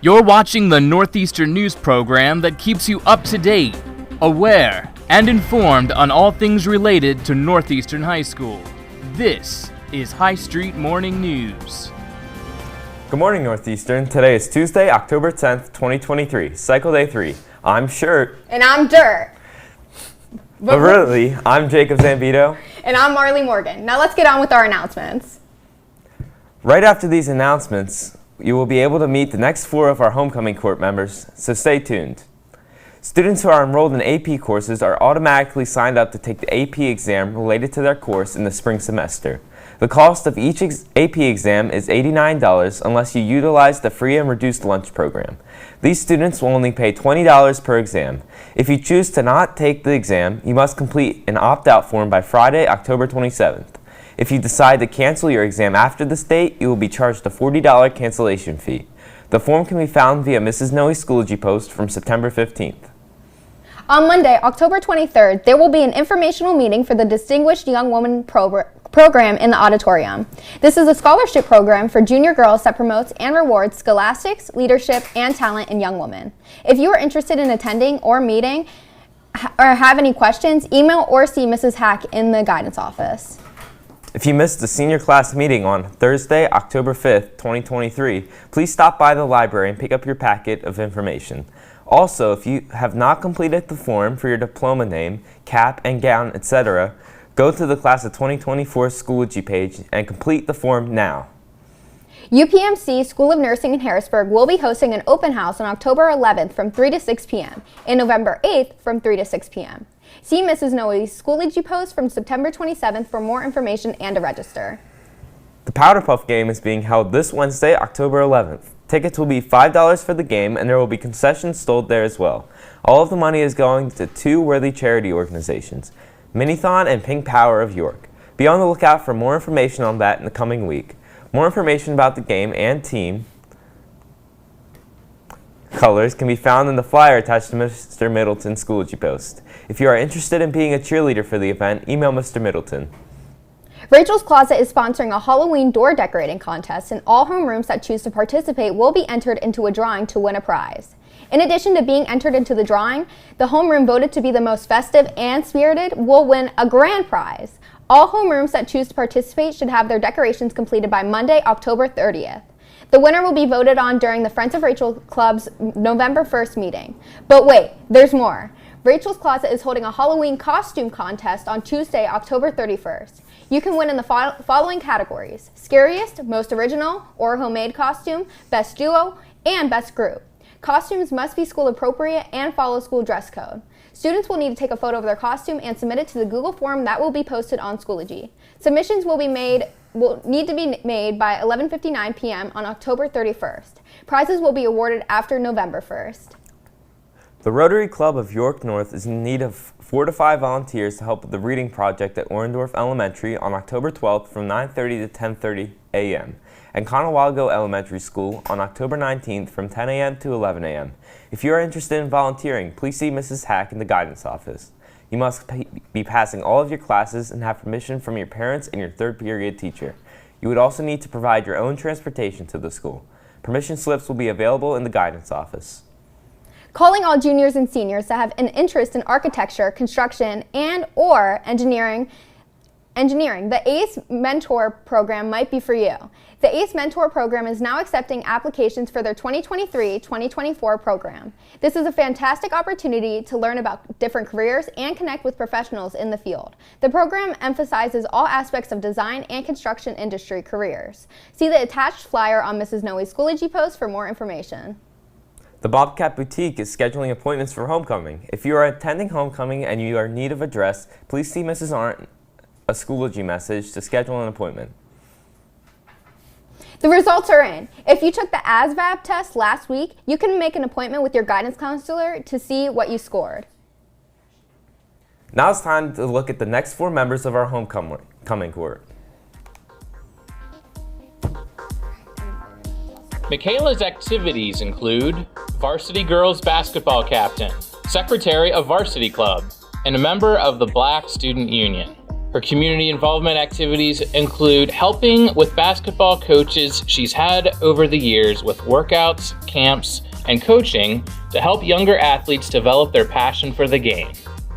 You're watching the Northeastern News program that keeps you up to date, aware, and informed on all things related to Northeastern High School. This is High Street Morning News. Good morning, Northeastern. Today is Tuesday, October 10th, 2023, Cycle Day 3. I'm Shirt. And I'm Dirt. But really, I'm Jacob Zambito. And I'm Marley Morgan. Now let's get on with our announcements. Right after these announcements, you will be able to meet the next 4 of our homecoming court members, so stay tuned. Students who are enrolled in AP courses are automatically signed up to take the AP exam related to their course in the spring semester. The cost of each AP exam is $89 unless you utilize the free and reduced lunch program. These students will only pay $20 per exam. If you choose to not take the exam, you must complete an opt-out form by Friday, October 27th. If you decide to cancel your exam after this date, you will be charged a $40 cancellation fee. The form can be found via Mrs. Noe's Schoology post from September 15th. On Monday, October 23rd, there will be an informational meeting for the Distinguished Young Woman program in the auditorium. This is a scholarship program for junior girls that promotes and rewards scholastics, leadership, and talent in young women. If you are interested in attending or meeting or have any questions, email or see Mrs. Hack in the guidance office. If you missed the senior class meeting on Thursday, October 5th, 2023, please stop by the library and pick up your packet of information. Also, if you have not completed the form for your diploma name, cap and gown, etc., go to the Class of 2024 Schoology page and complete the form now. UPMC School of Nursing in Harrisburg will be hosting an open house on October 11th from 3 to 6 p.m. and November 8th from 3 to 6 p.m. See Mrs. Noe's Schoology post from September 27th for more information and to register. The Powder Puff game is being held this Wednesday, October 11th. Tickets will be $5 for the game, and there will be concessions sold there as well. All of the money is going to 2 worthy charity organizations, Minithon and Pink Power of York. Be on the lookout for more information on that in the coming week. More information about the game and team colors can be found in the flyer attached to Mr. Middleton's Schoology post. If you are interested in being a cheerleader for the event, email Mr. Middleton. Rachel's Closet is sponsoring a Halloween door decorating contest, and all homerooms that choose to participate will be entered into a drawing to win a prize. In addition to being entered into the drawing, the homeroom voted to be the most festive and spirited will win a grand prize. All homerooms that choose to participate should have their decorations completed by Monday, October 30th. The winner will be voted on during the Friends of Rachel Club's November 1st meeting. But wait, there's more. Rachel's Closet is holding a Halloween costume contest on Tuesday, October 31st. You can win in the following categories: Scariest, Most Original or Homemade Costume, Best Duo, and Best Group. Costumes must be school appropriate and follow school dress code. Students will need to take a photo of their costume and submit it to the Google form that will be posted on Schoology. Submissions will need to be made by 11:59 p.m. on October 31st. Prizes will be awarded after November 1st. The Rotary Club of York North is in need of 4 to 5 volunteers to help with the reading project at Orendorf Elementary on October 12th from 9:30 to 10:30 a.m. and Conewago Elementary School on October 19th from 10 a.m. to 11 a.m. If you are interested in volunteering, please see Mrs. Hack in the guidance office. You must be passing all of your classes and have permission from your parents and your third period teacher. You would also need to provide your own transportation to the school. Permission slips will be available in the guidance office. Calling all juniors and seniors that have an interest in architecture, construction, and/or engineering, the ACE Mentor program might be for you. The ACE Mentor program is now accepting applications for their 2023-2024 program. This is a fantastic opportunity to learn about different careers and connect with professionals in the field. The program emphasizes all aspects of design and construction industry careers. See the attached flyer on Mrs. Noe's Schoology post for more information. The Bobcat Boutique is scheduling appointments for homecoming. If you are attending homecoming and you are in need of a dress, please see Mrs. Arndt a Schoology message to schedule an appointment. The results are in. If you took the ASVAB test last week, you can make an appointment with your guidance counselor to see what you scored. Now it's time to look at the next 4 members of our homecoming court. Michaela's activities include varsity girls basketball captain, secretary of varsity club, and a member of the Black Student Union. Her community involvement activities include helping with basketball coaches she's had over the years with workouts, camps, and coaching to help younger athletes develop their passion for the game.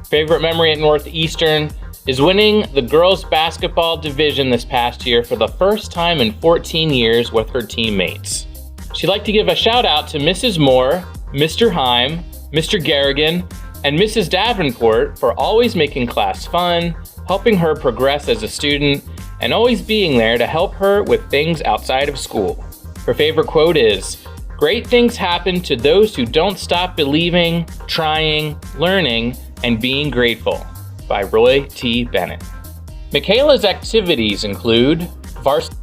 Favorite memory at Northeastern is winning the girls basketball division this past year for the first time in 14 years with her teammates. She'd like to give a shout out to Mrs. Moore, Mr. Heim, Mr. Garrigan, and Mrs. Davenport for always making class fun, helping her progress as a student, and always being there to help her with things outside of school. Her favorite quote is, "Great things happen to those who don't stop believing, trying, learning, and being grateful," by Roy T. Bennett. Michaela's activities include varsity.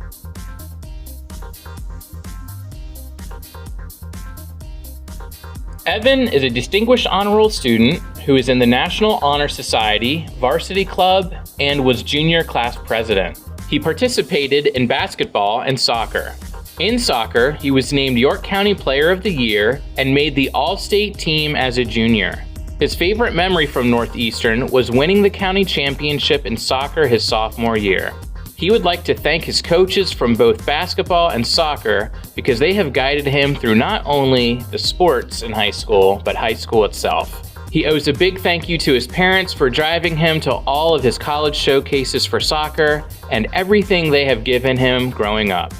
Evan is a distinguished honor roll student who is in the National Honor Society, Varsity Club, and was junior class president. He participated in basketball and soccer. In soccer, he was named York County Player of the Year and made the All-State team as a junior. His favorite memory from Northeastern was winning the county championship in soccer his sophomore year. He would like to thank his coaches from both basketball and soccer because they have guided him through not only the sports in high school, but high school itself. He owes a big thank you to his parents for driving him to all of his college showcases for soccer and everything they have given him growing up.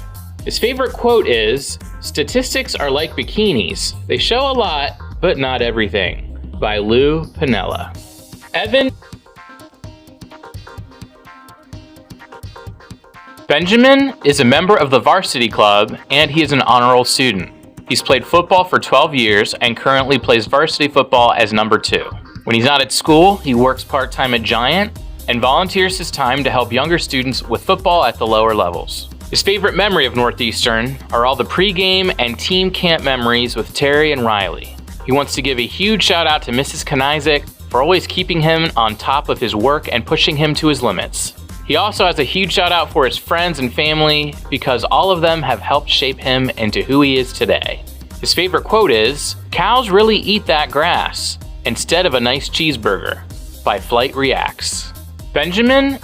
His favorite quote is, "Statistics are like bikinis. They show a lot, but not everything," by Lou Pinella. Evan Benjamin is a member of the varsity club and he is an honor roll student. He's played football for 12 years and currently plays varsity football as number 2. When he's not at school, he works part-time at Giant and volunteers his time to help younger students with football at the lower levels. His favorite memory of Northeastern are all the pregame and team camp memories with Terry and Riley. He wants to give a huge shout out to Mrs. Kanizik for always keeping him on top of his work and pushing him to his limits. He also has a huge shout out for his friends and family because all of them have helped shape him into who he is today. His favorite quote is, "Cows really eat that grass instead of a nice cheeseburger," by Flight Reacts. Benjamin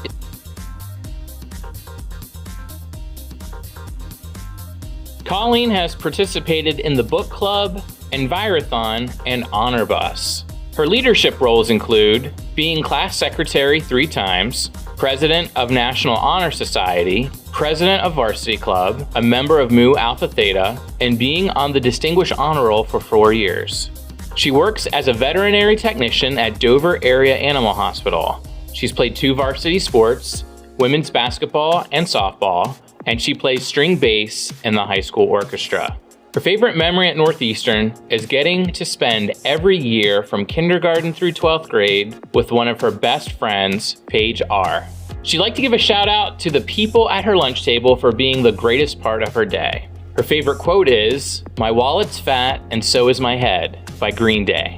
Colleen has participated in the book club, Envirothon, and Honor Bus. Her leadership roles include being class secretary 3 times, president of National Honor Society, president of Varsity Club, a member of Mu Alpha Theta, and being on the Distinguished Honor Roll for 4 years. She works as a veterinary technician at Dover Area Animal Hospital. She's played 2 varsity sports, women's basketball and softball, and she plays string bass in the high school orchestra. Her favorite memory at Northeastern is getting to spend every year from kindergarten through 12th grade with one of her best friends, Paige R. She'd like to give a shout out to the people at her lunch table for being the greatest part of her day. Her favorite quote is, "My wallet's fat and so is my head," by Green Day.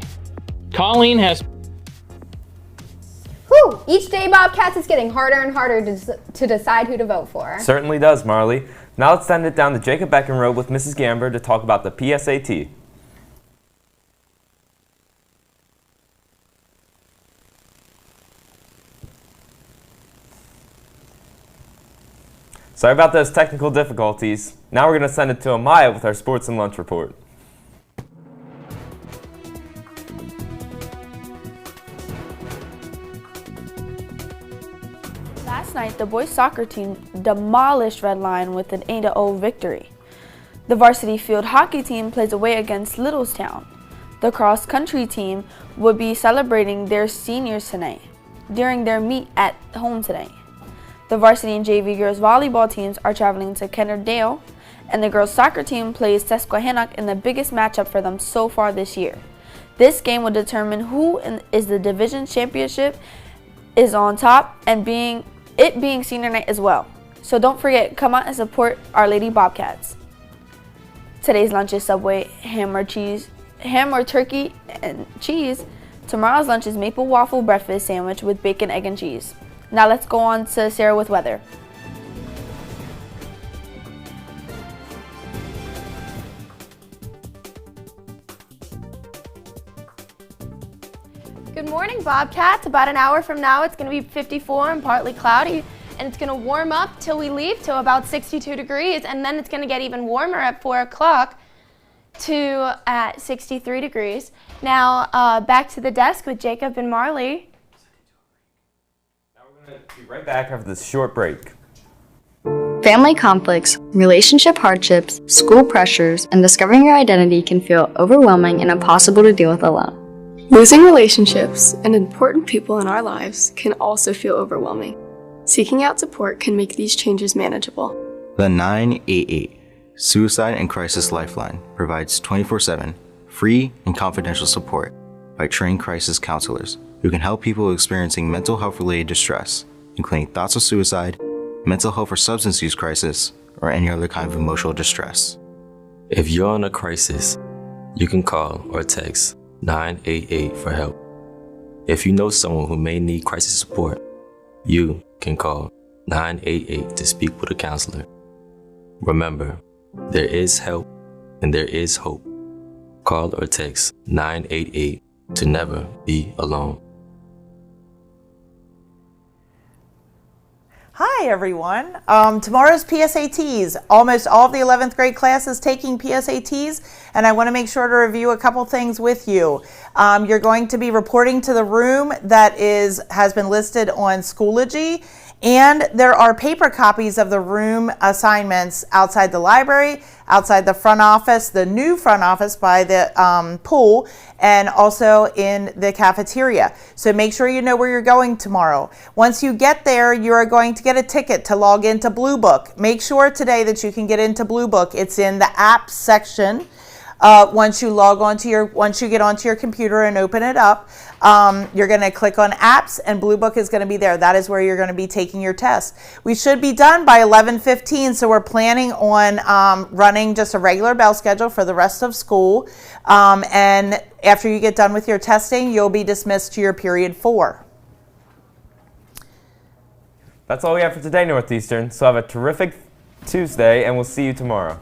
Colleen has Whew! Each day, Bobcats, is getting harder and harder to decide who to vote for. Certainly does, Marley. Now let's send it down to Jacob Beckenroe with Mrs. Gamber to talk about the PSAT. Sorry about those technical difficulties. Now we're going to send it to Amaya with our sports and lunch report. Last night, the boys soccer team demolished Red Lion with an 8-0 victory. The varsity field hockey team plays away against Littlestown. The cross-country team would be celebrating their seniors tonight during their meet at home today. The varsity and JV girls volleyball teams are traveling to Kennerdale, and the girls soccer team plays Susquehannock in the biggest matchup for them so far this year. This game will determine who is the division championship is on top, and being senior night as well. So don't forget, come out and support Our Lady Bobcats. Today's lunch is Subway ham or turkey and cheese. Tomorrow's lunch is maple waffle breakfast sandwich with bacon, egg, and cheese. Now let's go on to Sarah with weather. Good morning, Bobcats. About an hour from now, it's going to be 54 and partly cloudy, and it's going to warm up till we leave to about 62 degrees, and then it's going to get even warmer at 4 o'clock to at 63 degrees. Now, back to the desk with Jacob and Marley. Now we're going to be right back after this short break. Family conflicts, relationship hardships, school pressures, and discovering your identity can feel overwhelming and impossible to deal with alone. Losing relationships and important people in our lives can also feel overwhelming. Seeking out support can make these changes manageable. The 988 Suicide and Crisis Lifeline provides 24/7 free and confidential support by trained crisis counselors who can help people experiencing mental health-related distress, including thoughts of suicide, mental health or substance use crisis, or any other kind of emotional distress. If you're in a crisis, you can call or text 988 for help. If you know someone who may need crisis support, you can call 988 to speak with a counselor. Remember, there is help and there is hope. Call or text 988 to never be alone. Hi everyone. Tomorrow's PSATs. Almost all of the 11th grade class is taking PSATs, and I want to make sure to review a couple things with you. You're going to be reporting to the room that has been listed on Schoology, and there are paper copies of the room assignments outside the library, outside the front office, the new front office by the pool, and also in the cafeteria. So make sure you know where you're going tomorrow. Once you get there, you are going to get a ticket to log into Blue Book. Make sure today that you can get into Blue Book. It's in the apps section. Once you get onto your computer and open it up, you're going to click on apps and Blue Book is going to be there. That is where you're going to be taking your test. We should be done by 11:15, so we're planning on running just a regular bell schedule for the rest of school. And after you get done with your testing, you'll be dismissed to your period 4. That's all we have for today, Northeastern. So have a terrific Tuesday, and we'll see you tomorrow.